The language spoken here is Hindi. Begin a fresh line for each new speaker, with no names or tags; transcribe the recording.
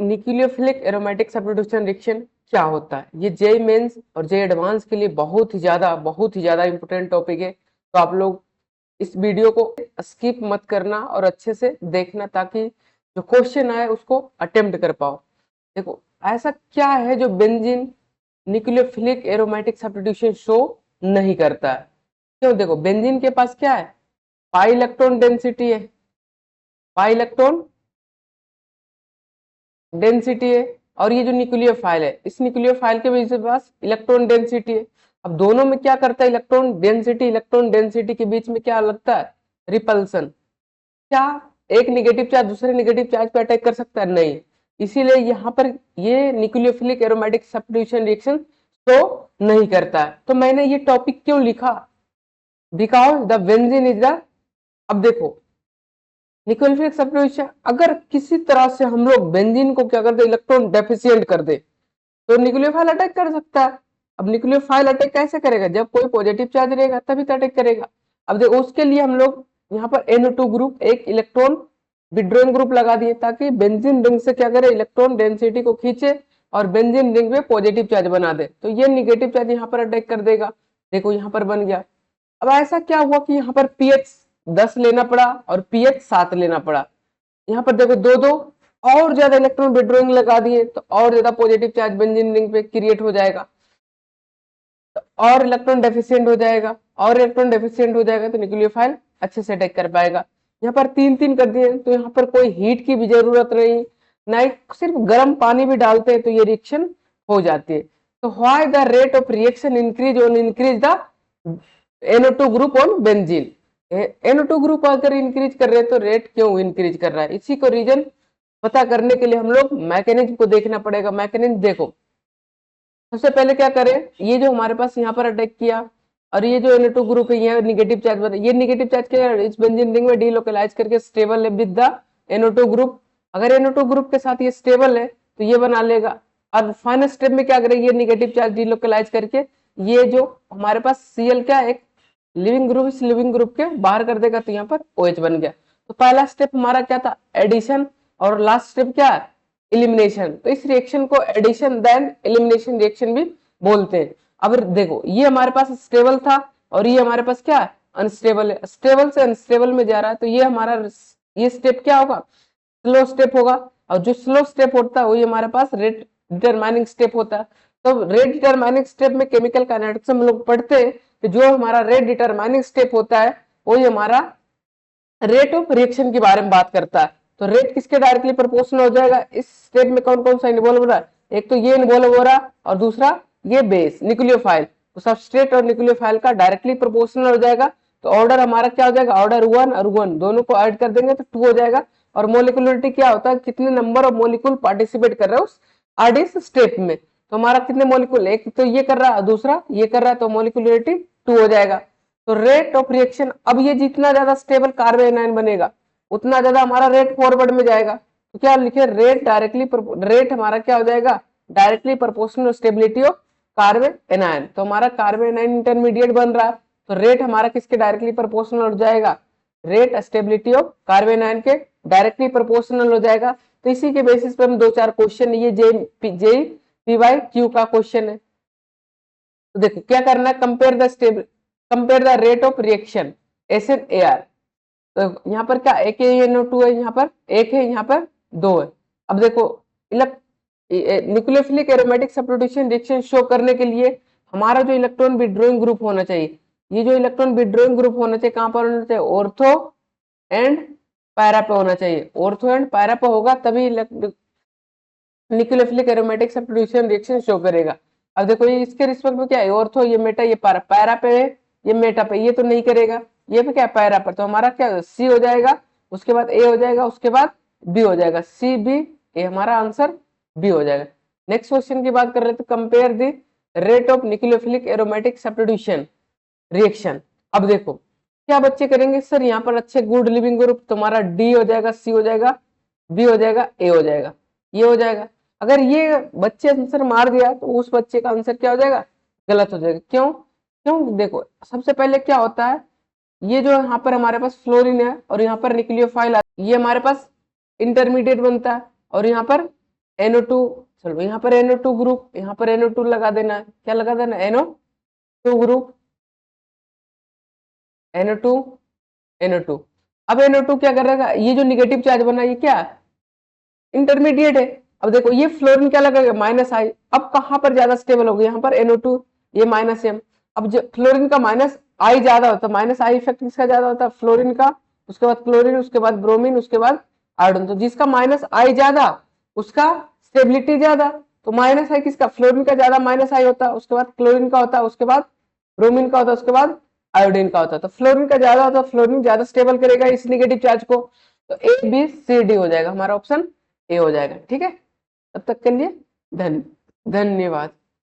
न्यूक्लियोफिलिक एरोमेटिक सब्स्टिट्यूशन रिएक्शन क्या होता है? ये जेई मेंस और जेई एडवांस के लिए बहुत ही ज्यादा इंपॉर्टेंट टॉपिक है। तो आप लोग इस वीडियो को स्किप मत करना और अच्छे से देखना, ताकि जो क्वेश्चन आए उसको अटेम्प्ट कर पाओ। देखो, ऐसा क्या है जो benzene nucleophilic aromatic substitution show नहीं करता है? क्यों? देखो, बेंजीन के पास क्या है? पाई इलेक्ट्रॉन डेंसिटी है, पाई इलेक्ट्रॉन डेंसिटी है। और ये जो न्यूक्लियोफाइल है, इस न्यूक्लियोफाइल के भी पास इलेक्ट्रॉन डेंसिटी है। अब दोनों में क्या करता है? इलेक्ट्रॉन डेंसिटी के बीच में क्या लगता है? रिपल्सन। क्या एक नेगेटिव चार्ज दूसरे नेगेटिव चार्ज पे अटैक कर सकता है? नहीं। इसीलिए यहाँ पर ये nucleophilic aromatic substitution reaction show नहीं करता है। तो मैंने ये टॉपिक क्यों लिखा? Because the benzene is the, अब देखो, न्यूक्लियोफिलिक सब्स्टिट्यूशन अगर किसी तरह से हम लोग बेंजीन को क्या कर दे? इलेक्ट्रॉन डेफिशिएंट कर दे, तो न्यूक्लियोफाइल अटैक कर सकता है। अब न्यूक्लियोफाइल अटैक कैसे करेगा? जब कोई पॉजिटिव चार्ज रहेगा तभी तो अटैक करेगा। अब देखो, उसके लिए हम लोग यहाँ पर NO2 ग्रुप, एक इलेक्ट्रॉन विड्रॉइंग ग्रुप लगा दिए, ताकि बेंजीन रिंग से क्या करे? इलेक्ट्रॉन डेंसिटी को खींचे और बेंजीन रिंग में पॉजिटिव चार्ज बना दे। तो ये निगेटिव चार्ज यहाँ पर अटैक कर देगा। देखो, यहाँ पर बन गया। अब ऐसा क्या हुआ कि यहाँ पर pH 10 लेना पड़ा और pH 7 लेना पड़ा। यहाँ पर देखो, दो दो और ज्यादा इलेक्ट्रॉन विड्रॉइंग लगा दिए, तो और ज्यादा पॉजिटिव चार्ज बेंजीन रिंग पे क्रिएट हो जाएगा, तो और इलेक्ट्रॉन डेफिशिएंट हो जाएगा, और इलेक्ट्रॉन डेफिशिएंट हो जाएगा, तो न्यूक्लियोफाइल अच्छे से अटैक कर पाएगा। यहाँ पर तीन तीन कर दिए, तो यहाँ पर कोई हीट की भी जरूरत नहीं, ना ही सिर्फ गर्म पानी भी डालते हैं तो ये रिएक्शन हो जाती है। तो why the rate of reaction increase the NO2 group on benzene? NO2 group अगर इंक्रीज कर रहे हैं तो रेट क्यों इंक्रीज कर रहा है? इसी को रीजन पता करने के लिए हम लोग मैकेनिज्म को देखना पड़ेगा। मैकेनिज्म देखो, सबसे पहले क्या करें? ये जो हमारे पास यहाँ पर अटैक किया और ये जो NO2 ग्रुप है, ये निगेटिव चार्ज बना, ये निगेटिव चार्ज के इस बेंजीन रिंग में डीलोकलाइज करके स्टेबल है विद द NO2 ग्रुप। अगर NO2 ग्रुप के साथ ये स्टेबल है तो ये बना लेगा। और फाइनल स्टेप में क्या करेगी? ये निगेटिव चार्ज डीलोकलाइज करके ये जो हमारे पास Cl क्या एक लिविंग ग्रुप, इस लिविंग ग्रुप के बाहर कर देगा, तो यहाँ पर OH बन गया। तो पहला स्टेप हमारा क्या था? एडिशन। और लास्ट स्टेप क्या है? इलिमिनेशन। तो इस रिएक्शन को एडिशन देन एलिमिनेशन रिएक्शन भी बोलते हैं। अब देखो, ये हमारे पास स्टेबल था और ये हमारे पास क्या है? अनस्टेबल है। स्टेबल से अनस्टेबल में जा रहा है, तो ये हमारा ये स्टेप क्या होगा? स्लो स्टेप होगा। और जो स्लो स्टेप होता है वही हमारे पास रेट डिटरमाइनिंग स्टेप होता है। तो रेट डिटरमाइनिंग स्टेप में केमिकल काइनेटिक्स हम लोग पढ़ते हैं कि जो हमारा रेट डिटरमाइनिंग स्टेप होता है वही हमारा रेट ऑफ रिएक्शन के बारे में बात करता है। तो रेट किसके डायरेक्टली प्रोपोर्शनल हो जाएगा? इस स्टेप में कौन कौन सा इन्वॉल्व हो रहा है? एक तो ये इन्वॉल्व हो रहा है और दूसरा ये बेस न्यूक्लियोफाइल। तो सबस्ट्रेट और न्यूक्लियोफाइल का डायरेक्टली प्रोपोर्शनल हो जाएगा। तो ऑर्डर हमारा क्या हो जाएगा? ऑर्डर 1 और 1 दोनों को ऐड कर देंगे तो 2 हो जाएगा। और मोलिकुलरिटी क्या होता है? कितने नंबर ऑफ मोलिकुल पार्टिसिपेट कर रहे हैं उस आरडीएस स्टेप में। तो हमारा कितने मोलिकुल? एक तो ये कर रहा है, दूसरा ये कर रहा है, तो मोलिकुलरिटी 2 हो जाएगा। तो रेट ऑफ रिएक्शन, अब ये जितना ज्यादा स्टेबल कार्बन आयन बनेगा उतना ज्यादा हमारा रेट फॉरवर्ड में जाएगा। तो क्या लिखे? रेट डायरेक्टली, रेट हमारा क्या हो जाएगा? Directly proportional stability of carbon ion. तो हमारा कार्बन आयन इंटरमीडिएट बन रहा है, तो रेट हमारा किसके डायरेक्टली प्रोपोर्शनल हो जाएगा? Rate stability of carbon ion के डायरेक्टली प्रोपोर्शनल हो जाएगा। तो इसी के बेसिस पे हम दो चार क्वेश्चन, ये जे PY Q का क्वेश्चन है। तो देखो क्या करना है? Compare the rate of reaction SN/AR। तो यहाँ पर क्या एक NO2 है, यहाँ पर एक है, यहाँ पर दो है। अब देखो, nucleophilic aromatic substitution reaction show करने के लिए हमारा जो इलेक्ट्रॉन विड्रॉइंग ग्रुप होना चाहिए, ये जो इलेक्ट्रॉन विड्रॉइंग ग्रुप होना चाहिए कहाँ पर होना चाहिए? ऑर्थो एंड पैरा पे होना चाहिए। ऑर्थो एंड पैरा पे होगा तभी nucleophilic aromatic substitution reaction show करेगा। अब देखो, ये इसके रिस्पेक्ट में क्या है? ऑर्थो, ये मेटा, ये पैरा, पैरा पे है, ये मेटा पे, ये तो नहीं करेगा। ये पे क्या? पैरा पर। तो हमारा क्या C हो जाएगा, उसके बाद A हो जाएगा, उसके बाद B हो जाएगा। CB, हमारा आंसर B हो जाएगा। नेक्स्ट क्वेश्चन की बात कर रहे थे, compare the rate of nucleophilic aromatic substitution reaction. अब देखो क्या बच्चे करेंगे? सर यहाँ पर अच्छे गुड लिविंग ग्रुप, तुम्हारा D हो जाएगा, C हो जाएगा, B हो जाएगा, A हो जाएगा, ये हो जाएगा। अगर ये बच्चे आंसर मार दिया तो उस बच्चे का आंसर क्या हो जाएगा? गलत हो जाएगा। क्यों? क्यों? देखो, सबसे पहले क्या होता है, ये जो यहाँ पर हमारे पास फ्लोरीन है और यहाँ पर न्यूक्लियोफाइल, ये हमारे पास इंटरमीडिएट बनता है और यहाँ पर NO2, चलो यहाँ पर NO2 ग्रुप, यहाँ पर NO2 लगा देना है, क्या लगा देना, NO2 ग्रुप, NO2, NO2। अब NO2 क्या करेगा, ये जो निगेटिव चार्ज बना ये क्या इंटरमीडिएट है। अब देखो ये फ्लोरीन क्या लगेगा, माइनस आई। अब कहां पर ज्यादा स्टेबल होगी, यहाँ पर NO2, ये माइनस M। अब जो फ्लोरीन का माइनस आई ज्यादा होता है, माइनस आई इफेक्ट किसका ज्यादा होता है, फ्लोरीन का, उसके बाद क्लोरीन, उसके बाद ब्रोमीन, उसके बाद आयोडीन। तो जिसका माइनस आई ज्यादा उसका स्टेबिलिटी ज्यादा। तो माइनस आई किसका, फ्लोरीन का ज्यादा माइनस आई होता है, उसके बाद क्लोरीन का होता है, उसके बाद ब्रोमीन का होता है, उसके बाद आयोडीन का होता है। तो फ्लोरीन का ज्यादा होता है, फ्लोरीन ज्यादा स्टेबल करेगा इस निगेटिव चार्ज को। तो ABCD हो जाएगा, हमारा ऑप्शन ए हो जाएगा। ठीक है, तब तक के लिए धन्यवाद।